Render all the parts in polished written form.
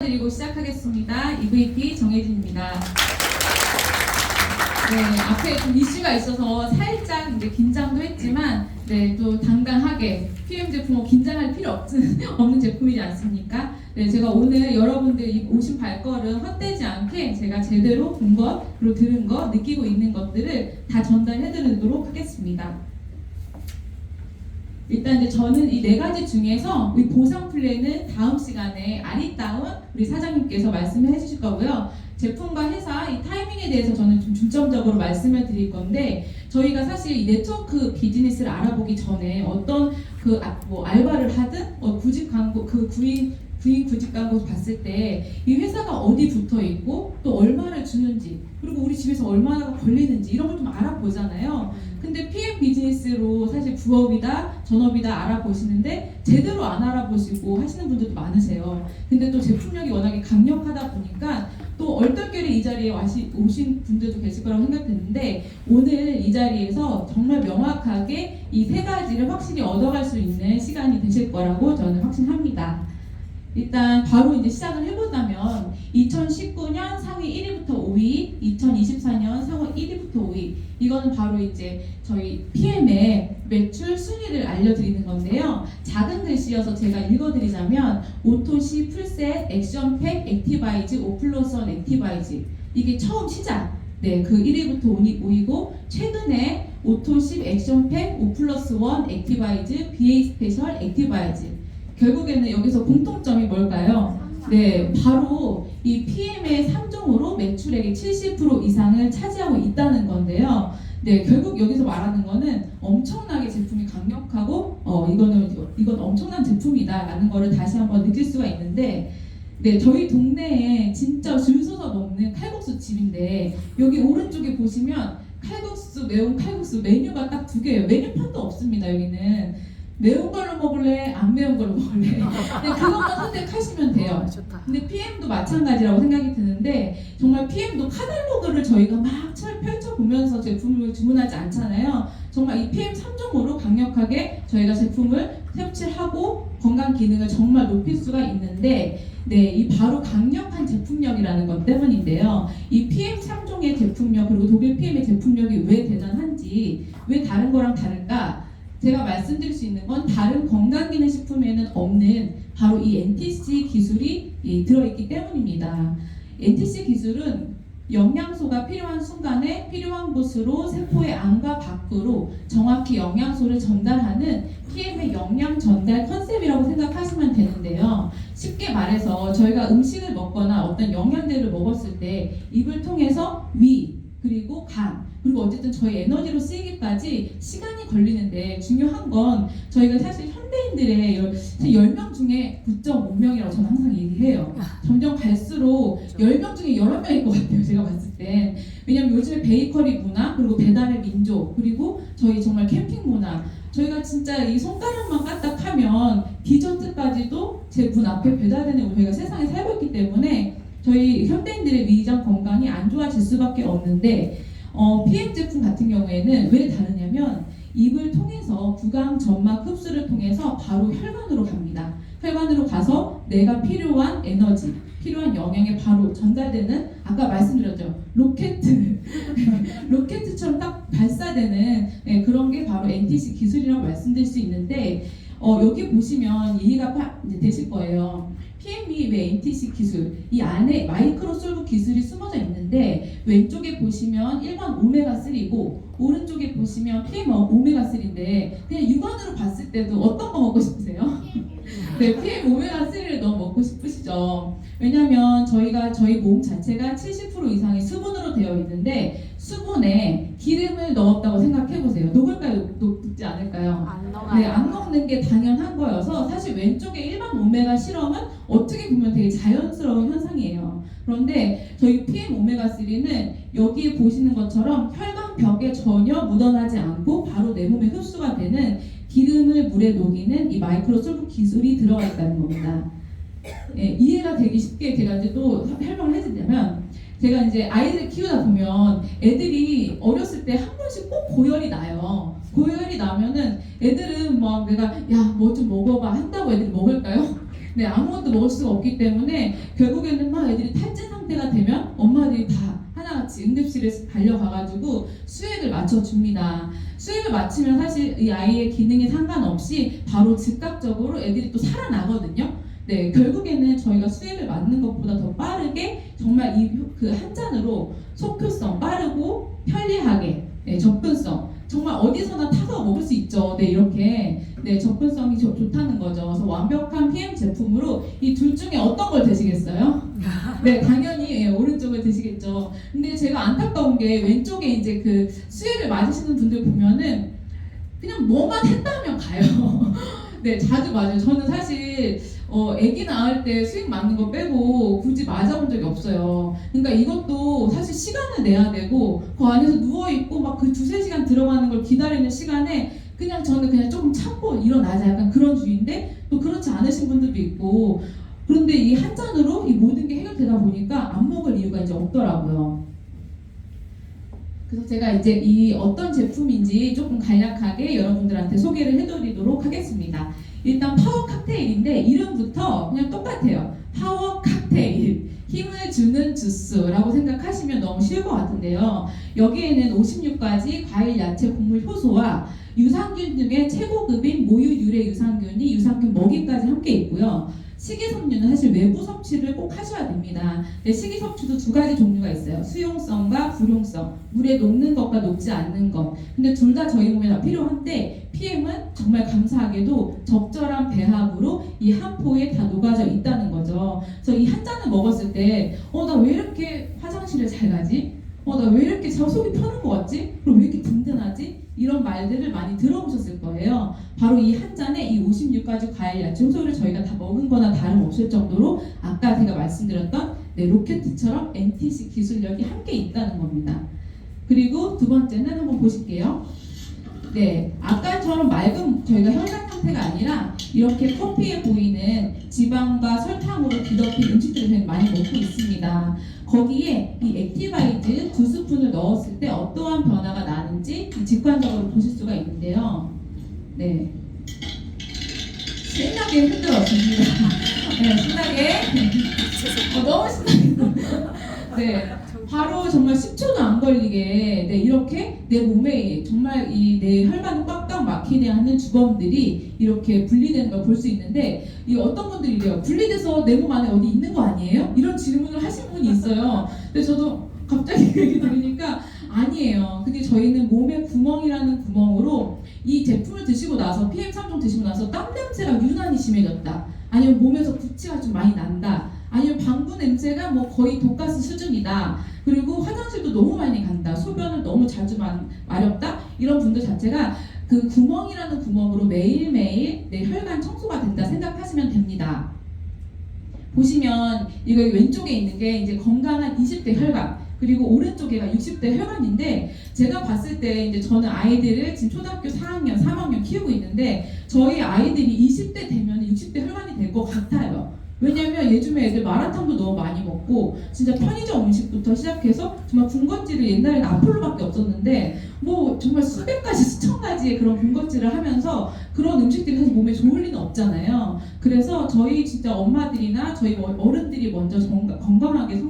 드리고 시작하겠습니다. EVP 정혜진입니다. 네, 앞에 좀 이슈가 있어서 살짝 이제 긴장도 했지만, 네, 또 당당하게 PM 제품 긴장할 필요 없는 제품이지 않습니까? 네, 제가 오늘 여러분들 오신 발걸음 헛되지 않게 제가 제대로 본 것, 그리고 들은 것, 느끼고 있는 것들을 다 전달해드리도록 하겠습니다. 일단 이제 저는 이 네 가지 중에서 이 보상 플랜은 다음 시간에 아리따운 우리 사장님께서 말씀을 해주실 거고요. 제품과 회사 이 타이밍에 대해서 저는 좀 중점적으로 말씀을 드릴 건데, 저희가 사실 이 네트워크 비즈니스를 알아보기 전에 어떤 뭐 알바를 하든 구직 광고 구인 구직 광고 봤을 때 이 회사가 어디 붙어 있고 또 얼마를 주는지, 그리고 우리 집에서 얼마나 걸리는지 이런 걸 좀 알아보잖아요. 근데 PM 비즈니스로 사실 부업이다 전업이다 알아보시는데 제대로 안 알아보시고 하시는 분들도 많으세요. 근데 또 제품력이 워낙에 강력하다 보니까 또 얼떨결에 이 자리에 오신 분들도 계실 거라고 생각되는데, 오늘 이 자리에서 정말 명확하게 이 세 가지를 확실히 얻어갈 수 있는 시간이 되실 거라고 저는 확신합니다. 일단 바로 이제 시작을 해보자면 2019년 상위 1위부터 5위, 2024년 상위 1위부터 5위, 이거는 바로 이제 저희 PM의 매출 순위를 알려드리는 건데요. 작은 글씨여서 제가 읽어드리자면 오토시, 풀셋, 액션팩, 액티바이즈, 5+1 액티바이즈, 이게 처음 시작. 네, 그 1위부터 5위고 최근에 오토십, 액션팩, 5+1 액티바이즈, BA 스페셜 액티바이즈, 결국에는 여기서 공통점이 뭘까요? 네, 바로 이 PM의 3종으로 매출액의 70% 이상을 차지하고 있다는 건데요. 네, 결국 여기서 말하는 거는 엄청나게 제품이 강력하고 이건 엄청난 제품이다라는 거를 다시 한번 느낄 수가 있는데, 네, 저희 동네에 진짜 줄 서서 먹는 칼국수 집인데, 여기 오른쪽에 보시면 칼국수, 매운 칼국수 메뉴가 딱 2개예요. 메뉴판도 없습니다. 여기는 매운 걸로 먹을래? 안 매운 걸로 먹을래? 네, 그것만 선택하시면 돼요. 좋다. 근데 PM도 마찬가지라고 생각이 드는데, 정말 PM도 카탈로그를 저희가 막 펼쳐보면서 제품을 주문하지 않잖아요. 정말 이 PM 3종으로 강력하게 저희가 제품을 섭취하고 건강 기능을 정말 높일 수가 있는데, 네, 이 바로 강력한 제품력이라는 것 때문인데요. 이 PM 3종의 제품력, 그리고 독일 PM의 제품력이 왜 대단한지, 왜 다른 거랑 다를까? 제가 말씀드릴 수 있는 건 다른 건강기능식품에는 없는 바로 이 NTC 기술이 들어있기 때문입니다. NTC 기술은 영양소가 필요한 순간에 필요한 곳으로 세포의 안과 밖으로 정확히 영양소를 전달하는 PM의 영양 전달 컨셉이라고 생각하시면 되는데요. 쉽게 말해서 저희가 음식을 먹거나 어떤 영양제를 먹었을 때 입을 통해서 위, 그리고 간, 그리고 어쨌든 저희 에너지로 쓰이기까지 시간이 걸리는데, 중요한 건 저희가 사실 현대인들의 10명 중에 9.5명이라고 저는 항상 얘기해요. 점점 갈수록 10명 중에 11명일 것 같아요, 제가 봤을 땐. 왜냐면 요즘에 베이커리 문화, 그리고 배달의 민족, 그리고 저희 정말 캠핑 문화, 저희가 진짜 이 손가락만 까딱하면 디저트까지도 제 문 앞에 배달되는 저희가 세상에 살고 있기 때문에 저희 현대인들의 위장 건강이 안 좋아질 수밖에 없는데, PM 제품 같은 경우에는 왜 다르냐면 입을 통해서 구강 점막 흡수를 통해서 바로 혈관으로 갑니다. 혈관으로 가서 내가 필요한 에너지, 필요한 영양에 바로 전달되는, 아까 말씀드렸죠, 로켓처럼 딱 발사되는, 네, 그런 게 바로 NTC 기술이라고 말씀드릴 수 있는데, 여기 보시면 이해가 이제 되실 거예요. PM이 왜 NTC 기술, 이 안에 마이크로솔브 기술이 숨어져 있는데, 왼쪽에 보시면 일반 오메가3고 오른쪽에 보시면 PM 오메가3인데, 그냥 육안으로 봤을 때도 어떤 거 먹고 싶으세요? 네, PM 오메가3를 너무 먹고 싶으시죠? 왜냐면 저희 몸 자체가 70% 이상이 수분으로 되어 있는데, 수분에 기름을 넣었다고 생각해보세요. 녹을까요? 녹지 않을까요? 안 녹아요. 네, 안 녹는 게 당연한 거여서 사실 왼쪽에 일반 오메가 실험은 어떻게 보면 되게 자연스러운 현상이에요. 그런데 저희 PM 오메가3는 여기에 보시는 것처럼 혈관벽에 전혀 묻어나지 않고 바로 내 몸에 흡수가 되는 기름을 물에 녹이는 이 마이크로솔브 기술이 들어가 있다는 겁니다. 네, 이해가 되기 쉽게 제가 이제 또 설명을 해드리자면, 제가 이제 아이들 키우다 보면 애들이 어렸을 때 한 번씩 꼭 고열이 나요. 고열이 나면은 애들은 막 내가 야 뭐 좀 먹어봐 한다고 애들이 먹을까요? 네, 아무것도 먹을 수가 없기 때문에 결국에는 막 애들이 탈진 상태가 되면 엄마들이 다 하나같이 응급실에 달려가가지고 수액을 맞춰줍니다. 수액을 맞추면 사실 이 아이의 기능에 상관없이 바로 즉각적으로 애들이 또 살아나거든요. 네, 결국에는 저희가 수액을 맞는 것보다 더 빠르게 정말 이 그 한 잔으로 속효성 빠르고 편리하게, 네, 접근성 정말 어디서나 타서 먹을 수 있죠. 네, 이렇게 네, 접근성이 좋다는 거죠. 그래서 완벽한 PM 제품으로 이 둘 중에 어떤 걸 드시겠어요? 네, 당연히 예, 오른쪽을 드시겠죠. 근데 제가 안타까운 게 왼쪽에 이제 그 수액을 맞으시는 분들 보면은 그냥 뭐만 했다면 가요. 네, 자주 맞아요. 저는 사실 아기 낳을 때 수액 맞는 거 빼고 굳이 맞아본 적이 없어요. 그러니까 이것도 사실 시간을 내야 되고 그 안에서 누워있고 막 그 두세 시간 들어가는 걸 기다리는 시간에 그냥 저는 그냥 조금 참고 일어나자 약간 그런 주의인데 또 그렇지 않으신 분들도 있고 그런데 이 한 잔으로 이 모든 게 해결되다 보니까 안 먹을 이유가 이제 없더라고요. 그래서 제가 이제 이 어떤 제품인지 조금 간략하게 여러분들한테 소개를 해드리도록 하겠습니다. 일단 파워 칵테일인데 이름부터 그냥 똑같아요. 파워 칵테일, 힘을 주는 주스라고 생각하시면 너무 쉬울 것 같은데요. 여기에는 56가지 과일, 야채, 곡물 효소와 유산균 중에 최고급인 모유 유래 유산균이 유산균 먹이까지 함께 있고요. 식이섬유는 사실 외부 섭취를 꼭 하셔야 됩니다. 식이섬유도 두 가지 종류가 있어요. 수용성과 불용성. 물에 녹는 것과 녹지 않는 것. 근데 둘 다 저희 몸에 다 필요한데 PM은 정말 감사하게도 적절한 배합으로 이 한 포에 다 녹아져 있다는 거죠. 그래서 이 한 잔을 먹었을 때 나 왜 이렇게 화장실을 잘 가지? 나 왜 이렇게 속이 편한 것 같지? 그럼 왜 이렇게 든든하지? 이런 말들을 많이 들어보셨을 거예요. 바로 이 한 잔에 이 56가지 과일, 야채, 효소를 저희가 다 먹은 거나 다름없을 정도로 아까 제가 말씀드렸던 네, 로켓처럼 NTC 기술력이 함께 있다는 겁니다. 그리고 두 번째는 한번 보실게요. 네, 아까처럼 맑은 저희가 혈관 상태가 아니라 이렇게 커피에 보이는 지방과 설탕으로 뒤덮인 음식들을 저희 많이 먹고 있습니다. 거기에 이 액티바이즈 2스푼을 넣었을 때 어떠한 변화가 나는지 직관적으로 보실 수가 있는데요. 네, 신나게 흔들어줍니다. 네, 신나게. 너무 신나게. 네, 바로 정말 10초도 안 걸리게 네, 이렇게 내 몸에 정말 이 내 혈관을 꽉꽉 막히게 하는 주범들이 이렇게 분리되는 걸 볼 수 있는데 이 어떤 분들이 이래요. 분리돼서 내 몸 안에 어디 있는 거 아니에요? 이런 질문을 하시는 분이 있어요. 근데 저도 갑자기 그 얘기 들으니까 아니에요. 근데 저희는 몸의 구멍이라는 구멍으로 이 제품을 드시고 나서 PM3종 드시고 나서 땀 냄새가 유난히 심해졌다. 아니면 몸에서 구취가 좀 많이 난다. 아니면 방구 냄새가 뭐 거의 독가스 수준이다. 그리고 화장실도 너무 많이 간다. 소변을 너무 자주 마렵다. 이런 분들 자체가 그 구멍이라는 구멍으로 매일매일 내 혈관 청소가 된다 생각하시면 됩니다. 보시면 이거 왼쪽에 있는 게 이제 건강한 20대 혈관, 그리고 오른쪽에가 60대 혈관인데 제가 봤을 때 이제 저는 아이들을 지금 초등학교 4학년, 3학년 키우고 있는데 저희 아이들이 20대 되면 60대 혈관이 될 것 같아요. 왜냐면 요즘에 애들 마라탕도 너무 많이 먹고 진짜 편의점 음식부터 시작해서 정말 군것질을 옛날에는 아폴로밖에 없었는데 뭐 정말 수백 가지 수천 가지의 그런 군것질을 하면서 그런 음식들이 사실 몸에 좋을 리는 없잖아요. 그래서 저희 진짜 엄마들이나 저희 어른들이 먼저 건강하게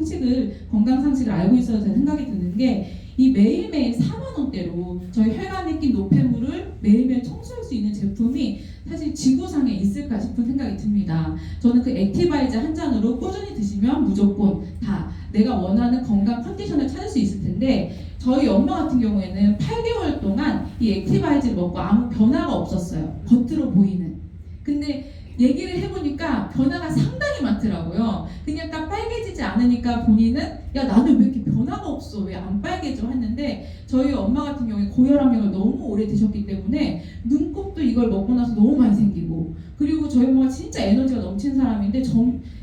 건강 상식을 알고 있어야 되는 생각이 드는 게 이 매일매일 4만 원대로 저희 혈관에 낀 노폐물을 매일매일 청소할 수 있는 제품이 사실 지구상에 있을까 싶은 생각이 듭니다. 저는 그 액티바이즈 한 잔으로 꾸준히 드시면 무조건 다 내가 원하는 건강 컨디션을 찾을 수 있을 텐데 저희 엄마 같은 경우에는 8개월 동안 이 액티바이즈를 먹고 아무 변화가 없었어요. 겉으로 보이는. 근데 얘기를 해보니까 변화가 상당히 많더라고요. 그냥 딱 빨개지지 않으니까 본인은 야 나는 왜 이렇게 변화가 없어 왜 안 빨개져 했는데 저희 엄마 같은 경우에 고혈압약을 너무 오래 드셨기 때문에 눈곱도 이걸 먹고 나서 너무 많이 생기고 그리고 저희 엄마가 진짜 에너지가 넘치는 사람인데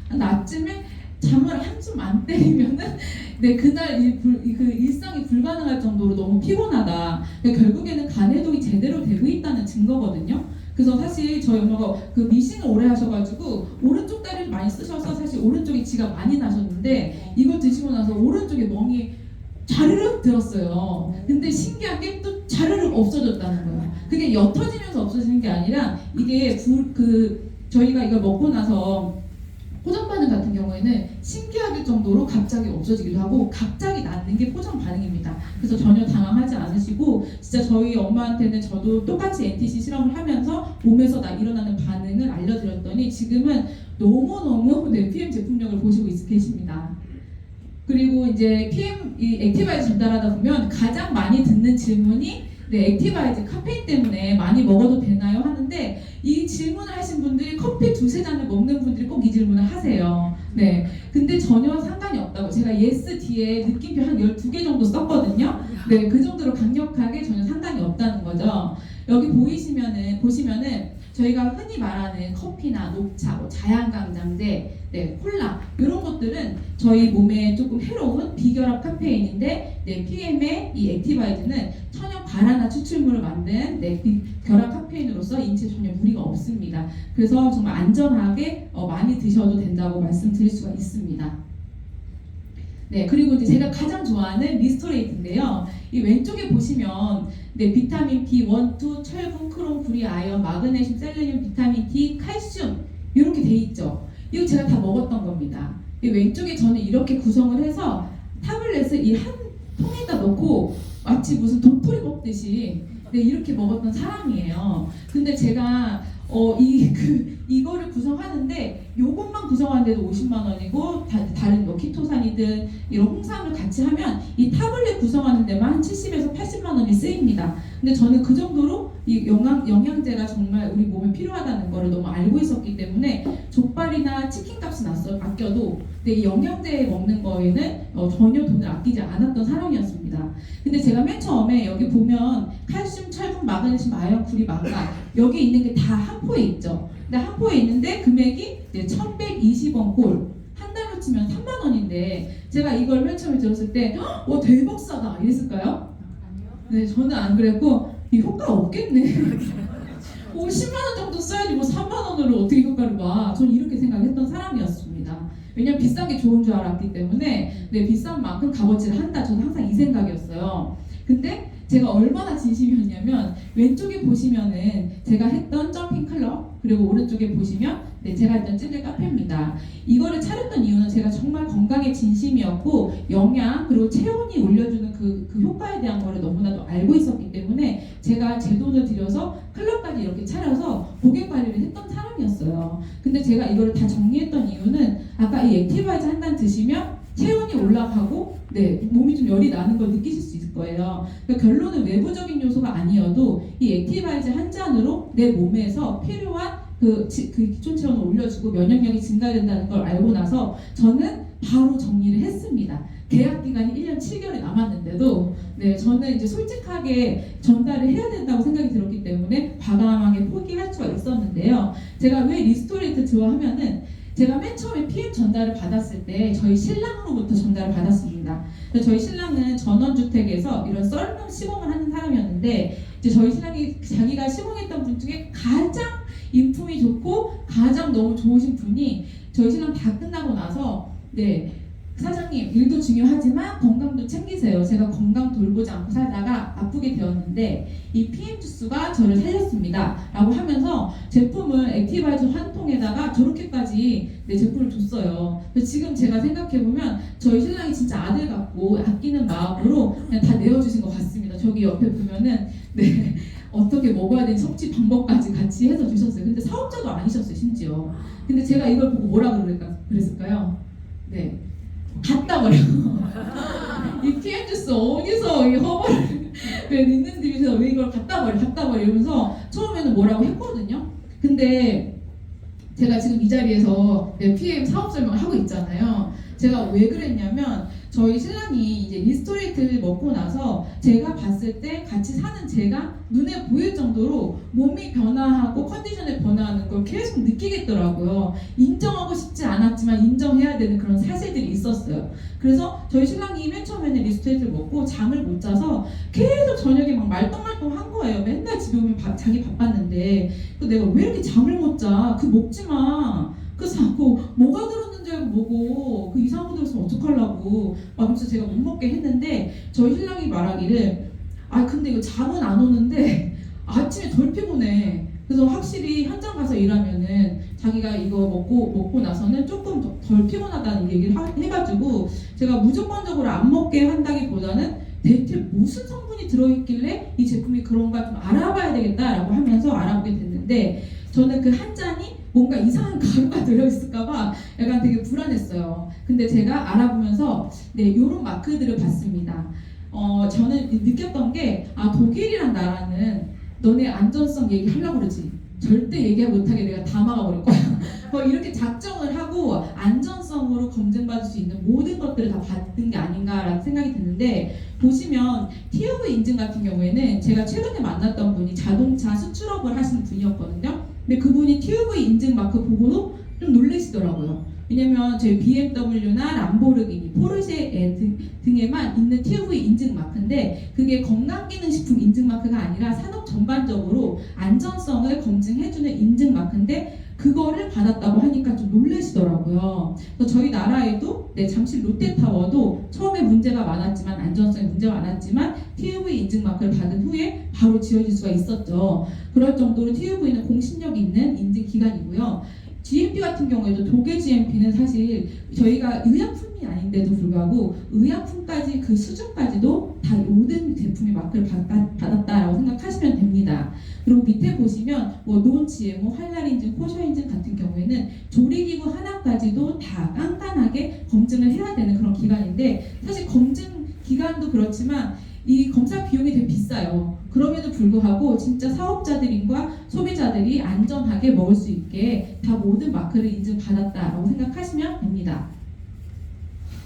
낮쯤에 잠을 한숨 안 때리면은 네 그날 그 일상이 불가능할 정도로 너무 피곤하다. 그러니까 결국에는 간해독이 제대로 되고 있다는 증거거든요. 그래서 사실 저희 엄마가 그 미싱을 오래 하셔가지고 오른쪽 다리를 많이 쓰셔서 사실 오른쪽에 지가 많이 나셨는데 이거 드시고 나서 오른쪽에 멍이 자르륵 들었어요. 근데 신기하게 또 자르륵 없어졌다는 거예요. 그게 옅어지면서 없어지는 게 아니라 이게 저희가 이걸 먹고 나서 포장 반응 같은 경우에는 신기할 정도로 갑자기 없어지기도 하고 갑자기 낫는 게 포장 반응입니다. 그래서 전혀 당황하지 않으시고 진짜 저희 엄마한테는 저도 똑같이 NTC 실험을 하면서 몸에서 일어나는 반응을 알려드렸더니 지금은 너무너무 PM 제품력을 보시고 계십니다. 그리고 이제 PM 이 액티바이즈 전달하다 보면 가장 많이 듣는 질문이 액티바이즈 카페인 때문에 많이 먹어도 되나요? 하는데 이 질문을 하신 분들이 커피 두세 잔을 먹는 분들이 꼭 이 질문을 하세요. 네. 근데 전혀 상관이 없다고 제가 예스 뒤에 느낌표 한 12개 정도 썼거든요. 네. 그 정도로 강력하게 전혀 상관이 없다는 거죠. 여기 보시면은 저희가 흔히 말하는 커피나 녹차, 자양강장제, 콜라 이런 것들은 저희 몸에 조금 해로운 비결합 카페인인데 PM의 이 액티바이즈는 천연 바나나 추출물을 만든 결합 카페인으로서 인체에 전혀 무리가 없습니다. 그래서 정말 안전하게 많이 드셔도 된다고 말씀드릴 수가 있습니다. 네, 그리고 이제 제가 가장 좋아하는 리스토레이트인데요. 이 왼쪽에 보시면 비타민 B1, 2, 철분, 크롬, 구리, 아연, 마그네슘, 셀레늄, 비타민 D, 칼슘 이렇게 돼 있죠. 이거 제가 다 먹었던 겁니다. 이 왼쪽에 저는 이렇게 구성을 해서 타블렛을 이 한 통에다 넣고 마치 무슨 도토리 먹듯이 이렇게 먹었던 사람이에요. 근데 제가 이거를 구성하는데 요것만 구성하는데도 50만 원이고 다른 뭐 키토산이든 이런 홍삼을 같이 하면 이 타블렛 구성하는 데만 한 70에서 80만 원이 쓰입니다. 근데 저는 그 정도로 이 영양제가 정말 우리 몸에 필요하다는 거를 너무 알고 있었기 때문에 족발이나 치킨 값은 아껴도 이 영양제 먹는 거에는 전혀 돈을 아끼지 않았던 사람이었습니다. 근데 제가 맨 처음에 여기 보면 칼슘, 철분, 마그네슘, 아연, 구리, 망가 여기 있는 게 다 한 포에 있죠. 근데 한 포에 있는데 금액이 1,120원 꼴. 한 달로 치면 3만 원인데 제가 이걸 맨 처음에 들었을 때 대박 싸다 이랬을까요? 네, 저는 안 그랬고 이 효과 없겠네. 10만 원 정도 써야지 뭐 3만 원으로 어떻게 효과를 봐. 저는 이렇게 생각했던 사람이었습니다. 왜냐면 비싼 게 좋은 줄 알았기 때문에 비싼 만큼 값어치를 한다. 저는 항상 이 생각이었어요. 근데 제가 얼마나 진심이었냐면 왼쪽에 보시면은 제가 했던 점핑 클럽 그리고 오른쪽에 보시면 제가 했던 찌들 카페입니다. 이거를 차렸던 이유는 제가 정말 건강에 진심이었고 영양 그리고 체온이 올려주는 그 효과에 대한 거를 너무나도 알고 있었기 때문에 제가 제 돈을 들여서 클럽까지 이렇게 차려서 고객 관리를 했던 사람이었어요. 근데 제가 이거를 다 정리했던 이유는 아까 이 액티바이즈 한 단 드시면 체온이 올라가고 몸이 좀 열이 나는 걸 느끼실 수 있을 거예요. 그러니까 결론은 외부적인 요소가 아니어도 이 액티바이즈 한 잔으로 내 몸에서 필요한 그 기초 체온을 올려주고 면역력이 증가된다는 걸 알고 나서 저는 바로 정리를 했습니다. 계약 기간이 1년 7개월이 남았는데도 저는 이제 솔직하게 전달을 해야 된다고 생각이 들었기 때문에 과감하게 포기할 수가 있었는데요. 제가 왜 리스토레이트 좋아하면은 제가 맨 처음에 PM 전달을 받았을 때 저희 신랑으로부터 전달을 받았습니다. 저희 신랑은 전원주택에서 이런 썰물 시공을 하는 사람이었는데 이제 저희 신랑이 자기가 시공했던 분 중에 가장 인품이 좋고 가장 너무 좋으신 분이 저희 신랑 다 끝나고 나서 사장님 일도 중요하지만 건강도 챙기세요. 제가 건강 돌보지 않고 살다가 아프게 되었는데 이 PM 주스가 저를 살렸습니다 라고 하면서 제품을 액티바이저 한 통에다가 저렇게까지 제품을 줬어요. 지금 제가 생각해보면 저희 신랑이 진짜 아들 같고 아끼는 마음으로 그냥 다 내어주신 것 같습니다. 저기 옆에 보면은 어떻게 먹어야 되는 섭취 방법까지 같이 해서 주셨어요. 근데 사업자도 아니셨어요 심지어. 근데 제가 이걸 보고 뭐라 그랬을까요? 갖다 버려. 이 PM 주스 어디서 이 허벌을 왜 있는 집에서 왜 이걸 갖다 버려 이러면서 처음에는 뭐라고 했거든요. 근데 제가 지금 이 자리에서 PM 사업 설명을 하고 있잖아요. 제가 왜 그랬냐면 저희 신랑이 이제 리스토레이트를 먹고 나서 제가 봤을 때 같이 사는 제가 눈에 보일 정도로 몸이 변화하고 컨디션이 변화하는 걸 계속 느끼겠더라고요. 인정하고 싶지 않았지만 인정해야 되는 그런 사실들이 있었어요. 그래서 저희 신랑이 맨 처음에는 리스토레이트를 먹고 잠을 못 자서 계속 저녁에 막 말똥말똥 한 거예요. 맨날 집에 오면 자기 바빴는데 내가 왜 이렇게 잠을 못 자? 먹지 마. 그래서 자꾸 뭐가 들었는지 알고 먹어. 이상한 거 들었으면 어떡하려고. 그래서 제가 못 먹게 했는데 저희 신랑이 말하기를 근데 이거 잠은 안 오는데 아침에 덜 피곤해. 그래서 확실히 현장 가서 일하면은 자기가 이거 먹고 나서는 조금 덜 피곤하다는 얘기를 해가지고 제가 무조건적으로 안 먹게 한다기보다는 대체 무슨 성분이 들어있길래 이 제품이 그런가 좀 알아봐야 되겠다라고 하면서 알아보게 됐는데 저는 그 한 잔이 뭔가 이상한 가루가 들어있을까봐 약간 되게 불안했어요. 근데 제가 알아보면서 이런 마크들을 봤습니다. 저는 느꼈던 게 독일이란 나라는 너네 안전성 얘기하려고 그러지 절대 얘기 못하게 내가 다 막아버릴 거야. 뭐 이렇게 작정을 하고 안전성으로 검증받을 수 있는 모든 것들을 다 받은 게 아닌가라는 생각이 드는데 보시면 TÜV 인증 같은 경우에는 제가 최근에 만났던 분이 자동차 수출업을 하시는 분이었거든요. 근데 그분이 TÜV 인증 마크 보고도 좀 놀라시더라고요. 왜냐면 저희 BMW나 람보르기니, 포르쉐 등에만 있는 TÜV 인증 마크인데 그게 건강기능식품 인증 마크가 아니라 산업 전반적으로 안전성을 검증해주는 인증 마크인데 그거를 받았다고 하니까 좀 놀라시더라고요. 그래서 저희 나라에도 잠실 롯데타워도 처음에 문제가 많았지만 안전성에 문제가 많았지만 TÜV 인증 마크를 받은 후에 바로 지어질 수가 있었죠. 그럴 정도로 TÜV는 공신력 있는 인증 기관이고요. GMP 같은 경우에도 독일 GMP는 사실 저희가 의약품이 아닌데도 불구하고 의약품까지 그 수준까지도 다 모든 제품이 마크를 받았다라고 생각하시면 됩니다. 그리고 밑에 보시면 논 GMO, 한랄 인증, 코셔 인증 같은 경우에는 조리기구 하나까지도 다 깐깐하게 검증을 해야 되는 그런 기관인데 사실 검증 기관도 그렇지만 이 검사 비용이 되게 비싸요. 그럼에도 불구하고 진짜 사업자들과 소비자들이 안전하게 먹을 수 있게 다 모든 마크를 인증받았다라고 생각하시면 됩니다.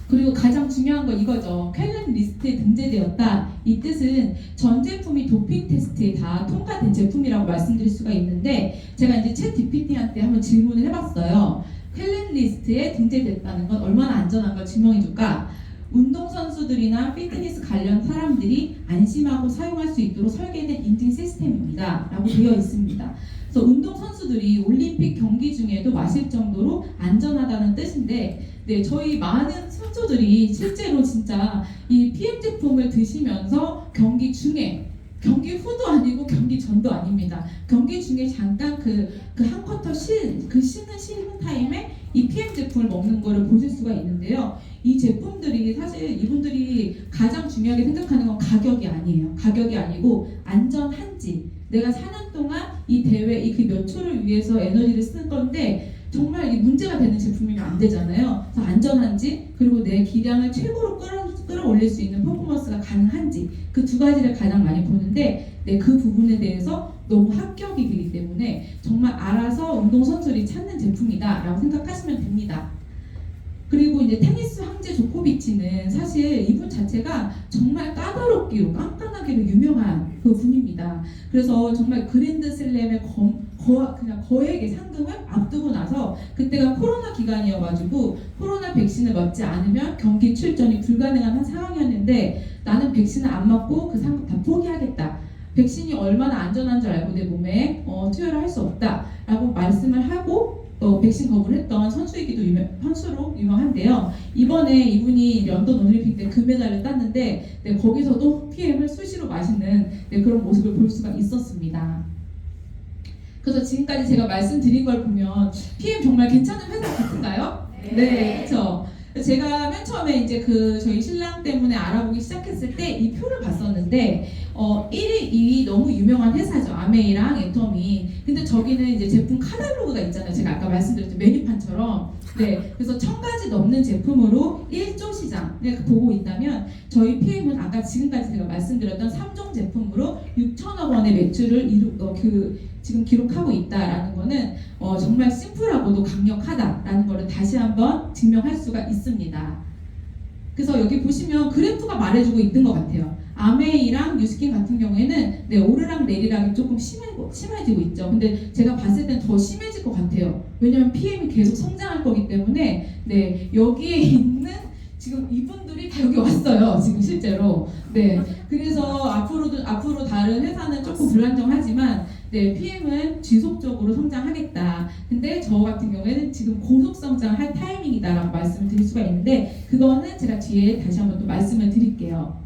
그리고 가장 중요한 건 이거죠. 쾰른 리스트에 등재되었다. 이 뜻은 전 제품이 도핑 테스트에 다 통과된 제품이라고 말씀드릴 수가 있는데 제가 이제 챗 GPT한테 한번 질문을 해봤어요. 쾰른 리스트에 등재됐다는 건 얼마나 안전한 걸 증명해줄까? 운동선수들이나 피트니스 관련 사람들이 안심하고 사용할 수 있도록 설계된 인증 시스템입니다. 라고 되어 있습니다. 그래서 운동선수들이 올림픽 경기 중에도 마실 정도로 안전하다는 뜻인데 저희 많은 선수들이 실제로 진짜 이 PM 제품을 드시면서 경기 중에 경기 후도 아니고 경기 전도 아닙니다. 경기 중에 잠깐 그 한 쿼터 쉬는 타임에 이 PM 제품을 먹는 거를 보실 수가 있는데요. 이 제품들이 사실 이분들이 가장 중요하게 생각하는 건 가격이 아니에요. 가격이 아니고 안전한지 내가 4년 동안 이 대회 그 몇 초를 위해서 에너지를 쓴 건데 정말 이 문제가 되는 제품이면 안 되잖아요. 그래서 안전한지 그리고 내 기량을 최고로 끌어올릴 수 있는 퍼포먼스가 가능한지 그 두 가지를 가장 많이 보는데 그 부분에 대해서 너무 합격이기 때문에 정말 알아서 운동선수들이 찾는 제품이다 라고 생각하시면 됩니다. 그리고 이제 테니스 황제 조코비치는 사실 이분 자체가 정말 까다롭기로 깐깐하기로 유명한 그 분입니다. 그래서 정말 그랜드슬램의 그냥 거액의 상금을 앞두고 나서 그때가 코로나 기간이어가지고 코로나 백신을 맞지 않으면 경기 출전이 불가능한 한 상황이었는데 나는 백신을 안 맞고 그 상금 다 포기하겠다. 백신이 얼마나 안전한 줄 알고 내 몸에 투여를 할 수 없다라고 말씀을 하고 백신 거부를 했던 선수로 유명한데요. 이번에 이분이 런던 올림픽 때 금메달을 땄는데 거기서도 PM을 수시로 마시는 그런 모습을 볼 수가 있었습니다. 그래서 지금까지 제가 말씀드린 걸 보면 PM 정말 괜찮은 회사 같은가요? 네, 그렇죠. 제가 맨 처음에 이제 저희 신랑 때문에 알아보기 시작했을 때 이 표를 봤었는데 1위, 2위 너무 유명한 회사죠. 아메이랑 애터미. 근데 저기는 이제 제품 카탈로그가 있잖아요. 제가 아까 말씀드렸죠. 메뉴판처럼. 그래서 1000가지 넘는 제품으로 1조 시장을 보고 있다면 저희 PM은 아까 지금까지 제가 말씀드렸던 3종 제품으로 6천억 원의 매출을 지금 기록하고 있다라는 거는 정말 심플하고도 강력하다라는 거를 다시 한번 증명할 수가 있습니다. 그래서 여기 보시면 그래프가 말해주고 있는 것 같아요. 아메이랑 뉴스킨 같은 경우에는 오르락 내리락이 조금 심해지고 있죠. 근데 제가 봤을 땐 더 심해질 것 같아요. 왜냐하면 PM이 계속 성장할 거기 때문에 여기에 있는 지금 이분들이 다 여기 왔어요. 지금 실제로. 그래서 앞으로 다른 회사는 조금 불안정하지만 PM은 지속적으로 성장하겠다. 근데 저 같은 경우에는 지금 고속 성장할 타이밍이다라고 말씀을 드릴 수가 있는데 그거는 제가 뒤에 다시 한번 또 말씀을 드릴게요.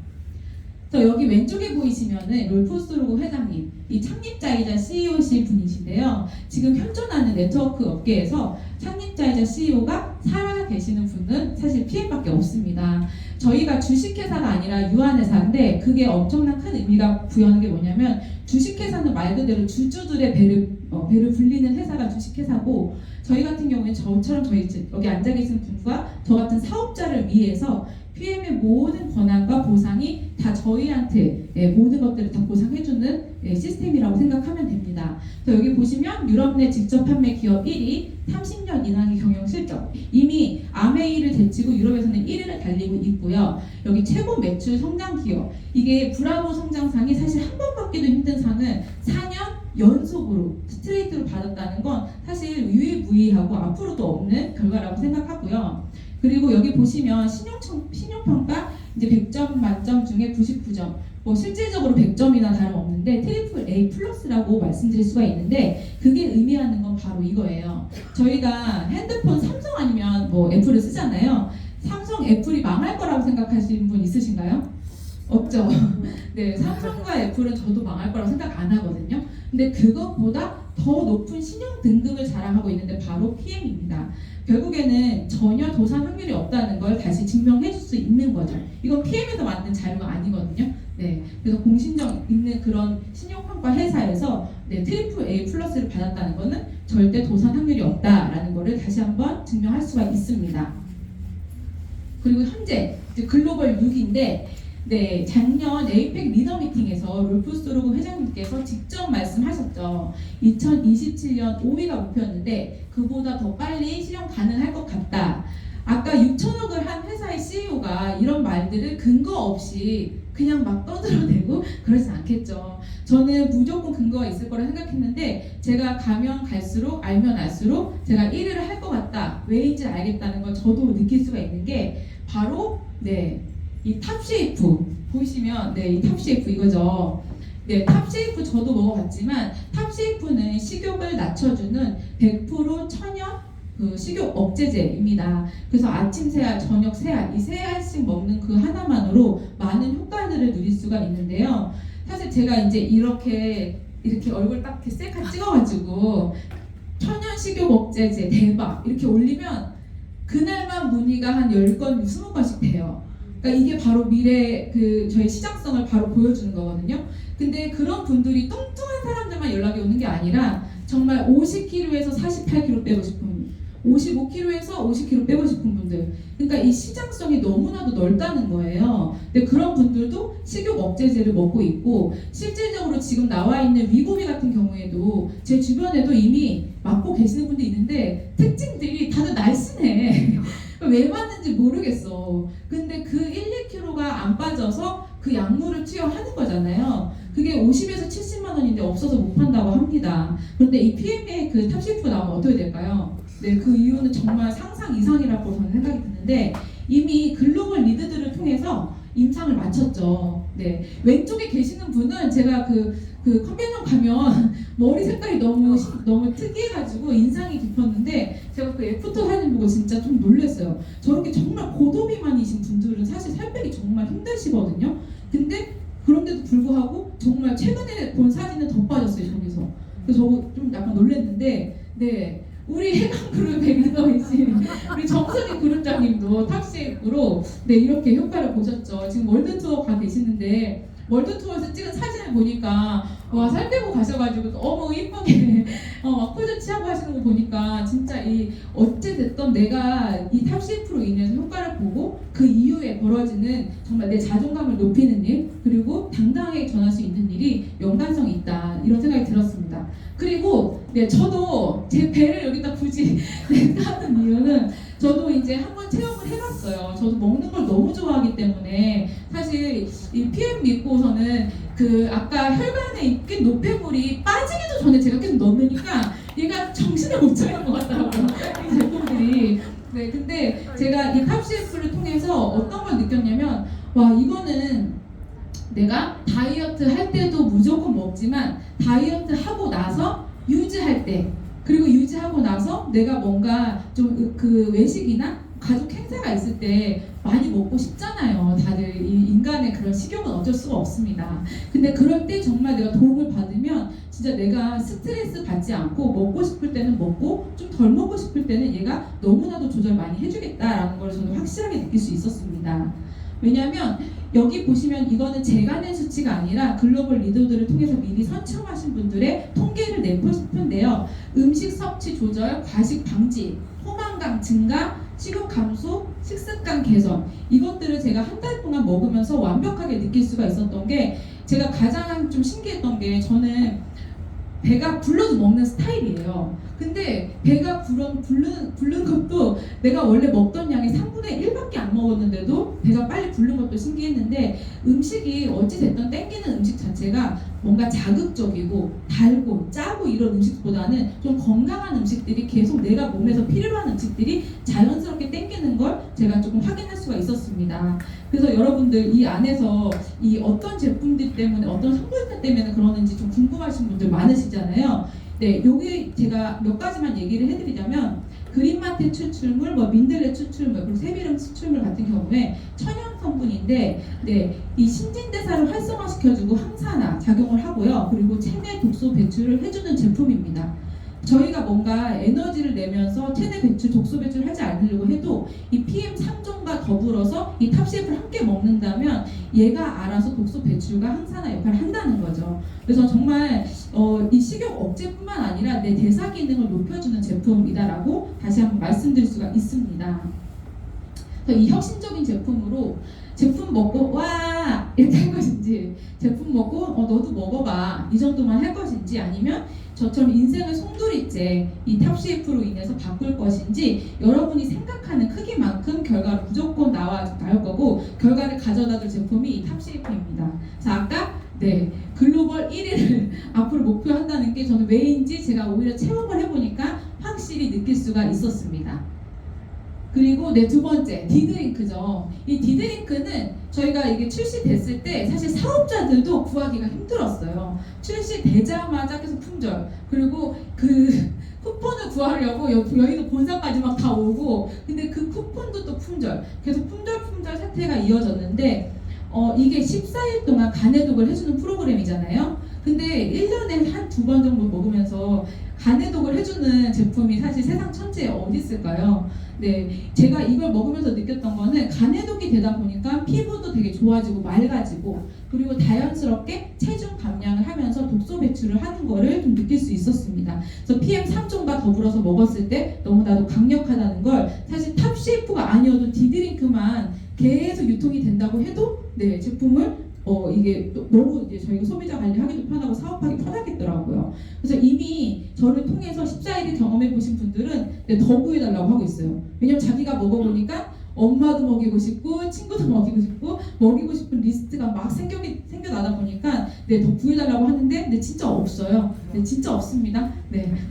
또 여기 왼쪽에 보이시면은 롤프 로고 회장님, 이 창립자이자 CEO실 분이신데요. 지금 현존하는 네트워크 업계에서 창립자이자 CEO가 살아 계시는 분은 사실 PM밖에 없습니다. 저희가 주식회사가 아니라 유한회사인데 그게 엄청난 큰 의미가 부여하는 게 뭐냐면 주식회사는 말 그대로 주주들의 배를 불리는 회사가 주식회사고 저희 같은 경우에 저처럼 저희 여기 앉아 계신 분과 저 같은 사업자를 위해서 PM의 모든 권한과 보상이 다 저희한테 모든 것들을 다 보상해주는 시스템이라고 생각하면 됩니다. 여기 보시면 유럽 내 직접 판매 기업 1위, 30년 이상의 경영 실적. 이미 아메이를 제치고 유럽에서는 1위를 달리고 있고요. 여기 최고 매출 성장 기업. 이게 브라보 성장상이 사실 한 번 받기도 힘든 상을 4년 연속으로 스트레이트로 받았다는 건 사실 유일무이하고 앞으로도 없는 결과라고 생각하고요. 그리고 여기 보시면 신용평가 이제 100점 만점 중에 99점. 뭐 실질적으로 100점이나 다름없는데 트리플 A 플러스라고 말씀드릴 수가 있는데 그게 의미하는 건 바로 이거예요. 저희가 핸드폰 삼성 아니면 뭐 애플을 쓰잖아요. 삼성, 애플이 망할 거라고 생각하시는 분 있으신가요? 없죠. 네, 삼성과 애플은 저도 망할 거라고 생각 안 하거든요. 근데 그것보다 더 높은 신용 등급을 자랑하고 있는데 바로 PM입니다. 결국에는 전혀 도산 확률이 없다는 걸 다시 증명해 줄 수 있는 거죠. 이건 PM에서 만든 자료가 아니거든요. 네, 그래서 공신력 있는 그런 신용평가 회사에서 트리플 A 플러스를 받았다는 것은 절대 도산 확률이 없다라는 것을 다시 한번 증명할 수가 있습니다. 그리고 현재 글로벌 6위인데 작년 에이펙 리더 미팅에서 롤프 로고 회장님께서 직접 말씀하셨죠. 2027년 5위가 목표였는데 그보다 더 빨리 실현 가능할 것 같다. 아까 6천억을 한 회사의 CEO가 이런 말들을 근거 없이 그냥 막 떠들어대고 그러지 않겠죠. 저는 무조건 근거가 있을 거라 생각했는데 제가 가면 갈수록 알면 알수록 제가 1위를 할 것 같다. 왜인지 알겠다는 걸 저도 느낄 수가 있는 게 바로 이 탑쉐이프 보이시면 이 탑쉐이프 이거죠. 탑쉐이프 저도 먹어봤지만 탑쉐이프는 식욕을 낮춰주는 100% 천연 식욕 억제제입니다. 그래서 아침 세알, 저녁 세알 이 세 알씩 먹는 그 하나만으로 많은 효과들을 누릴 수가 있는데요. 사실 제가 이제 이렇게 얼굴 딱 이렇게 셀카 찍어가지고 천연 식욕 억제제 대박 이렇게 올리면 그날만 문의가 한 10건, 20건씩 돼요. 그러니까 이게 바로 미래 저희 시장성을 바로 보여주는 거거든요. 근데 그런 분들이 뚱뚱한 사람들만 연락이 오는 게 아니라 정말 50kg에서 48kg 빼고 싶은 55kg에서 50kg 빼고 싶은 분들, 그러니까 이 시장성이 너무나도 넓다는 거예요. 근데 그런 분들도 식욕 억제제를 먹고 있고 실질적으로 지금 나와 있는 위고비 같은 경우에도 제 주변에도 이미 맞고 계시는 분들이 있는데 특징들이 다들 날씬해. 왜 맞는지 모르겠어. 근데 그 1, 2kg가 안 빠져서 그 약물을 투여하는 거잖아요. 그게 50에서 70만 원인데 없어서 못 판다고 합니다. 그런데 이 PM의 그 탑시프가 나오면 어떻게 될까요? 그 이유는 정말 상상 이상이라고 저는 생각이 드는데 이미 글로벌 리드들을 통해서 임상을 마쳤죠. 왼쪽에 계시는 분은 제가 그 컨벤션 가면 머리 색깔이 너무 특이해가지고 인상이 깊었는데 제가 그 애프터 사진 보고 진짜 좀 놀랐어요. 저렇게 정말 고도비만이신 분들은 사실 살 빼기 정말 힘드시거든요. 근데 그런데도 불구하고 정말 최근에 본 사진은 더 빠졌어요. 저기서. 그래서 저거 좀 약간 놀랐는데 우리 해강그룹의 리더이신 우리 정선희 그룹장님도 탑쉐이프로 이렇게 효과를 보셨죠. 지금 월드투어 가 계시는데 월드투어에서 찍은 사진을 보니까 와, 살 빼고 가셔가지고 너무 이쁘게 막 포즈 취하고 하시는 거 보니까 진짜 어찌됐든 내가 이 탑쉐이프로 인해서 효과를 보고 그 이후에 벌어지는 정말 내 자존감을 높이는 일 그리고 당당하게 전할 수 있는 일이 연관성이 있다 이런 생각이 들었습니다. 그리고 저도 제 배를 여기다 굳이 하는 이유는 저도 이제 한번 체험을 해봤어요. 저도 먹는 걸 너무 좋아하기 때문에 사실 이 PM 믿고서는 아까 혈관에 있긴 노폐물이 빠지기도 전에 제가 계속 넣으니까 얘가 정신을 못 차리는 것 같더라고요. 이 제품들이. 근데 제가 이 탑CF를 통해서 어떤 걸 느꼈냐면 와, 이거는 내가 다이어트 할 때도 무조건 먹지만 다이어트 하고 나서 유지할 때 그리고 유지하고 나서 내가 뭔가 좀 외식이나 가족 행사가 있을 때 많이 먹고 싶잖아요. 다들 이 인간의 그런 식욕은 어쩔 수가 없습니다. 근데 그럴 때 정말 내가 도움을 받으면 진짜 내가 스트레스 받지 않고 먹고 싶을 때는 먹고 좀 덜 먹고 싶을 때는 얘가 너무나도 조절 많이 해주겠다라는 걸 저는 확실하게 느낄 수 있었습니다. 왜냐하면 여기 보시면 이거는 제가 낸 수치가 아니라 글로벌 리더들을 통해서 미리 선점하신 분들의 통계를 내고 싶은데요. 음식 섭취 조절, 과식 방지, 포만감 증가, 식욕 감소, 식습관 개선, 이것들을 제가 한 달 동안 먹으면서 완벽하게 느낄 수가 있었던 게, 제가 가장 좀 신기했던 게, 저는 배가 불러도 먹는 스타일이에요. 근데 배가 부른 것도 내가 원래 먹던 양의 3분의 1밖에 안 먹었는데도 배가 빨리 부른 것도 신기했는데, 음식이 어찌됐든 땡기는 음식 자체가 뭔가 자극적이고 달고 짜고 이런 음식보다는 좀 건강한 음식들이 계속 내가 몸에서 필요로 하는 음식들이 자연스럽게 땡기는 걸 제가 조금 확인할 수가 있었습니다. 그래서 여러분들 이 안에서 이 어떤 제품들 때문에, 어떤 성분들 때문에 그러는지 좀 궁금하신 분들 많으시잖아요. 네, 여기 제가 몇 가지만 얘기를 해드리자면, 그린마테 추출물, 민들레 추출물, 그리고 새비름 추출물 같은 경우에 천연 성분인데, 네, 이 신진대사를 활성화시켜주고 항산화 작용을 하고요. 그리고 체내 독소 배출을 해주는 제품입니다. 저희가 뭔가 에너지를 내면서 체내 배출, 독소 배출을 하지 않으려고 해도 이 PM3.0과 더불어서 이 탑CF를 함께 먹는다면 얘가 알아서 독소 배출과 항산화 역할을 한다는 거죠. 그래서 정말 이 식욕 억제뿐만 아니라 내 대사 기능을 높여주는 제품이다라고 다시 한번 말씀드릴 수가 있습니다. 그래서 이 혁신적인 제품으로 제품 먹고 와 이렇게 할 것인지, 제품 먹고 너도 먹어봐 이 정도만 할 것인지, 아니면 저처럼 인생을 송두리째 이 탑CF로 인해서 바꿀 것인지, 여러분이 생각하는 크기만큼 결과로 무조건 나올 거고, 결과를 가져다줄 제품이 이 탑CF입니다. 자, 아까 글로벌 1위를 앞으로 목표한다는 게 저는 왜인지 제가 오히려 체험을 해보니까 확실히 느낄 수가 있었습니다. 그리고 두 번째, 디드링크죠. 이 디드링크는 저희가 이게 출시됐을 때 사실 사업자들도 구하기가 힘들었어요. 출시되자마자 계속 품절, 그리고 그 쿠폰을 구하려고 여의도 본사까지 막 다 오고, 근데 그 쿠폰도 또 품절, 계속 품절 사태가 이어졌는데, 이게 14일 동안 간해독을 해주는 프로그램이잖아요. 근데 1년에 한 2번 정도 먹으면서 간해독을 해주는 제품이 사실 세상 천지에 어디 있을까요? 네, 제가 이걸 먹으면서 느꼈던 거는, 간해독이 되다 보니까 피부도 되게 좋아지고 맑아지고, 그리고 자연스럽게 체중 감량을 하면서 독소 배출을 하는 거를 좀 느낄 수 있었습니다. 그래서 PM3.0과 더불어서 먹었을 때 너무나도 강력하다는 걸, 사실 탑CF가 아니어도 디드링크만 계속 유통이 된다고 해도 제품을 이게 너무 이제 저희가 소비자 관리하기도 편하고 사업하기 편하겠더라고요. 그래서 이미 저를 통해서 14일을 경험해 보신 분들은 더 구해달라고 하고 있어요. 왜냐면 자기가 먹어보니까 엄마도 먹이고 싶고 친구도 먹이고 싶고 먹이고 싶은 리스트가 막 생겨나다 보니까 더 구해달라고 하는데 진짜 없어요. 진짜 없습니다.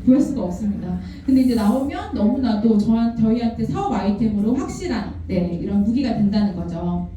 구할 수가 없습니다. 근데 이제 나오면 너무나도 저희한테 사업 아이템으로 확실한 이런 무기가 된다는 거죠.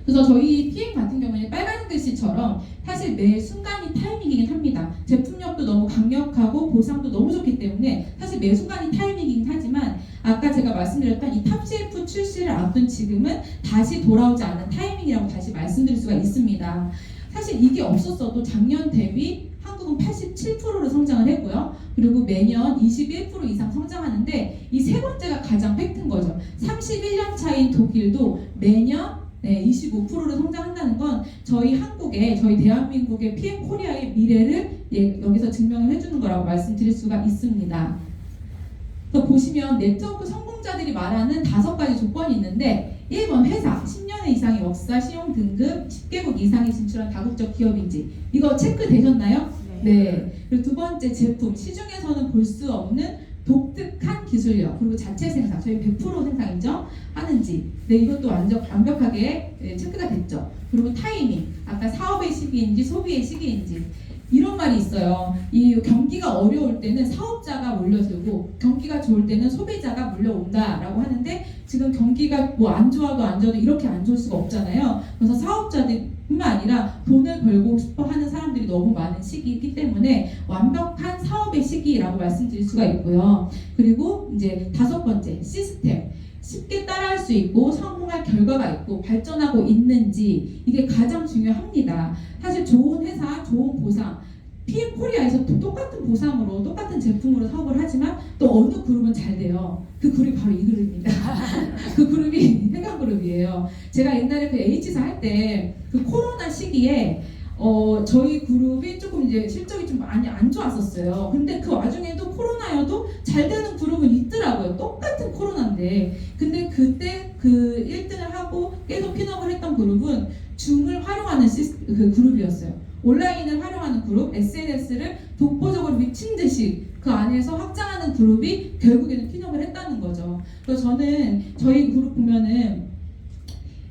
그래서 저희 PM 같은 경우는 빨간 글씨처럼 사실 매 순간이 타이밍이긴 합니다. 제품력도 너무 강력하고 보상도 너무 좋기 때문에 사실 매 순간이 타이밍이긴 하지만, 아까 제가 말씀드렸던 이 탑CF 출시를 앞둔 지금은 다시 돌아오지 않은 타이밍이라고 다시 말씀드릴 수가 있습니다. 사실 이게 없었어도 작년 대비 한국은 87%로 성장을 했고요. 그리고 매년 21% 이상 성장하는데, 이 세 번째가 가장 팩트인 거죠. 31년 차인 독일도 매년 25%로 성장한다는 건 저희 대한민국의 PM 코리아의 미래를 여기서 증명을 해주는 거라고 말씀드릴 수가 있습니다. 또 보시면 네트워크 성공자들이 말하는 5가지 조건이 있는데, 1번 회사, 10년 이상의 역사, 신용 등급, 10개국 이상이 진출한 다국적 기업인지, 이거 체크되셨나요? 네. 그리고 2번째 제품, 시중에서는 볼 수 없는 독특한 기술력, 그리고 자체 생산, 저희 100% 생산이죠? 하는지, 이것도 완벽하게 체크가 됐죠. 그리고 타이밍, 아까 사업의 시기인지 소비의 시기인지, 이런 말이 있어요. 이 경기가 어려울 때는 사업자가 몰려들고 경기가 좋을 때는 소비자가 몰려온다라고 하는데 지금 경기가 뭐 안 좋아도 안 좋아도 이렇게 안 좋을 수가 없잖아요. 그래서 사업자들뿐만 아니라 돈을 벌고 싶어 하는 사람들이 너무 많은 시기이기 때문에 완벽한 사업의 시기라고 말씀드릴 수가 있고요. 그리고 이제 5번째, 시스템. 쉽게 따라할 수 있고 성공할 결과가 있고 발전하고 있는지 이게 가장 중요합니다. 사실 좋은 회사, 좋은 보상 PM코리아에서 똑같은 보상으로 똑같은 제품으로 사업을 하지만 또 어느 그룹은 잘 돼요. 그 그룹이 바로 이 그룹입니다. 그 그룹이 해강그룹이에요. 제가 옛날에 그 H사 할 때 그 코로나 시기에 저희 그룹이 조금 이제 실적이 좀 많이 안 좋았었어요. 근데 그 와중에도 코로나여도 잘 되는 그룹은 있더라고요. 똑같은 코로나인데. 근데 그때 그 1등을 하고 계속 핀업을 했던 그룹은 줌을 활용하는 그 그룹이었어요. 온라인을 활용하는 그룹, SNS를 독보적으로 미친 듯이 그 안에서 확장하는 그룹이 결국에는 핀업을 했다는 거죠. 그래서 저는 저희 그룹 보면은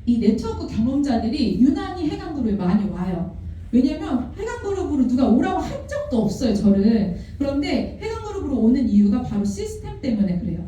이 네트워크 경험자들이 유난히 해강그룹에 많이 와요. 왜냐면 해강그룹으로 누가 오라고 할 적도 없어요, 저를. 그런데 해강그룹으로 오는 이유가 바로 시스템 때문에 그래요.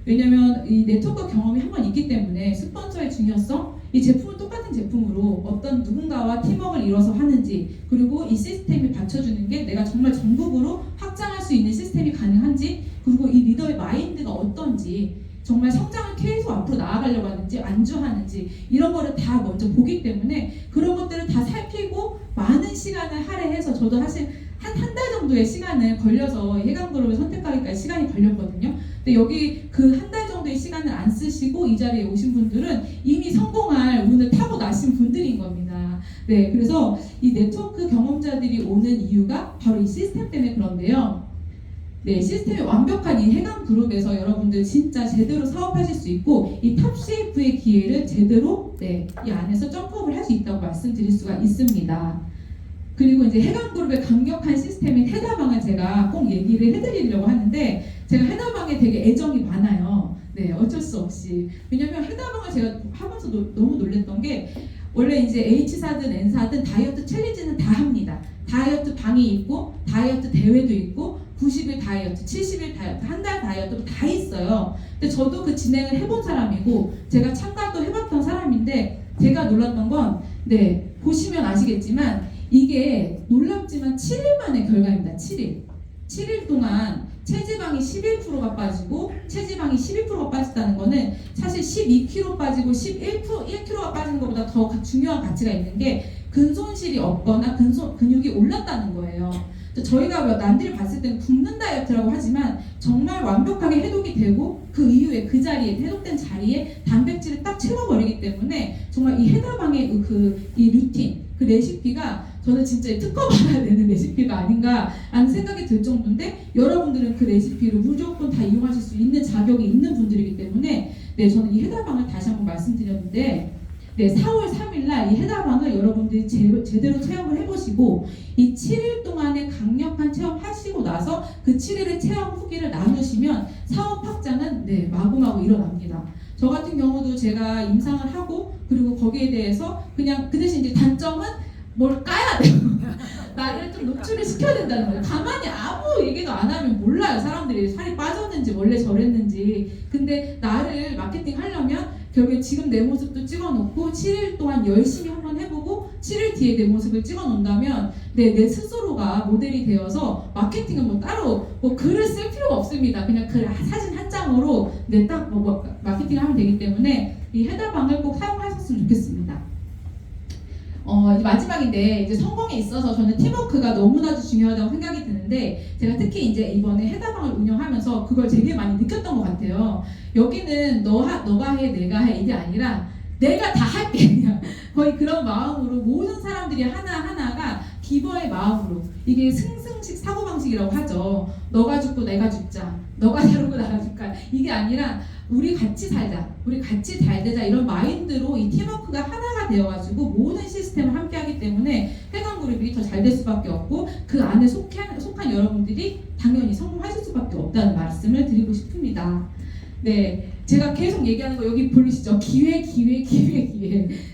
왜냐면 이 네트워크 경험이 한 번 있기 때문에 스폰서의 중요성, 이 제품은 똑같은 제품으로 어떤 누군가와 팀워크를 이뤄서 하는지, 그리고 이 시스템이 받쳐주는 게 내가 정말 전국으로 확장할 수 있는 시스템이 가능한지, 그리고 이 리더의 마인드가 어떤지, 정말 성장을 계속 앞으로 나아가려고 하는지 안주하는지 이런 거를 다 먼저 보기 때문에 그런 것들을 다 살피고 많은 시간을 할애해서 저도 사실 한 달 정도의 시간을 걸려서 해강그룹을 선택하기까지 시간이 걸렸거든요. 근데 여기 그 한 달 정도의 시간을 안 쓰시고 이 자리에 오신 분들은 이미 성공할 운을 타고 나신 분들인 겁니다. 네, 그래서 이 네트워크 경험자들이 오는 이유가 바로 이 시스템 때문에 그런데요. 네, 시스템이 완벽한 이 해강그룹에서 여러분들 진짜 제대로 사업하실 수 있고 이 탑CF의 기회를 제대로 이 안에서 점프업을 할 수 있다고 말씀드릴 수가 있습니다. 그리고 이제 해강그룹의 강력한 시스템인 해다방을 제가 꼭 얘기를 해드리려고 하는데 제가 해다방에 되게 애정이 많아요. 네, 어쩔 수 없이. 왜냐면 해다방을 제가 하면서 너무 놀랬던 게 원래 이제 H사든 N사든 다이어트 챌린지는 다 합니다. 다이어트 방이 있고 다이어트 대회도 있고 90일 다이어트, 70일 다이어트, 한 달 다이어트 다 있어요. 근데 저도 그 진행을 해본 사람이고 제가 참가도 해봤던 사람인데 제가 놀랐던 건 보시면 아시겠지만 이게 놀랍지만 7일 만의 결과입니다. 7일 동안 체지방이 11%가 빠지고 체지방이 12%가 빠졌다는 거는 사실 12kg 빠지고 1kg가 빠진 것보다 더 중요한 가치가 있는 게 근손실이 없거나 근육이 올랐다는 거예요. 저희가 남들이 봤을 때는 굶는 다이어트라고 하지만 정말 완벽하게 해독이 되고 그 이후에 그 자리에 해독된 자리에 단백질을 딱 채워버리기 때문에 정말 이 해다방의 이 루틴, 그 레시피가 저는 진짜 특허받아야 되는 레시피가 아닌가라는 생각이 들 정도인데 여러분들은 그 레시피를 무조건 다 이용하실 수 있는 자격이 있는 분들이기 때문에 저는 이 해다방을 다시 한번 말씀드렸는데 4월 3일날 이 해다방을 여러분들이 제대로 체험을 해보시고 이 7일 동안의 강력한 체험하시고 나서 그 7일의 체험 후기를 나누시면 사업 확장은 마구마구 일어납니다. 저 같은 경우도 제가 임상을 하고 그리고 거기에 대해서 그냥 그 대신 이제 단점은 뭘 까야 돼요. 나를 좀 노출을 시켜야 된다는 거예요. 가만히 아무 얘기도 안 하면 몰라요. 사람들이 살이 빠졌는지 원래 저랬는지. 근데 나를 마케팅 하려면 결국에 지금 내 모습도 찍어놓고 7일 동안 열심히 한번 해보고 7일 뒤에 내 모습을 찍어놓는다면 내 스스로가 모델이 되어서 마케팅은 뭐 따로 글을 쓸 필요가 없습니다. 그냥 그 사진 한 장으로 딱 마케팅을 하면 되기 때문에 이 해다방을 꼭 사용하셨으면 좋겠습니다. 이제 마지막인데 이제 성공에 있어서 저는 팀워크가 너무나도 중요하다고 생각이 드는데 제가 특히 이제 이번에 해다방을 운영하면서 그걸 되게 많이 느꼈던 것 같아요. 여기는 너가 해 내가 해 이게 아니라 내가 다 할게 그냥 거의 그런 마음으로 모든 사람들이 하나하나가 기버의 마음으로 이게 승승식 사고방식이라고 하죠. 너가 죽고 내가 죽자, 너가 다루고 나가 죽자 이게 아니라 우리 같이 살자, 우리 같이 잘 되자 이런 마인드로 이 팀워크가 하나가 되어가지고 모든 시스템을 함께 하기 때문에 해강그룹이 더 잘 될 수밖에 없고 그 안에 속한 여러분들이 당연히 성공하실 수밖에 없다는 말씀을 드리고 싶습니다. 제가 계속 얘기하는 거 여기 보이시죠? 기회.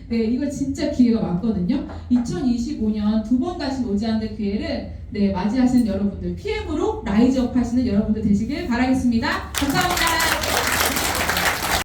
네, 이거 진짜 기회가 많거든요. 2025년 두 번 다시 오지 않을 기회를 맞이하시는 여러분들, PM으로 라이즈업 하시는 여러분들 되시길 바라겠습니다. 감사합니다.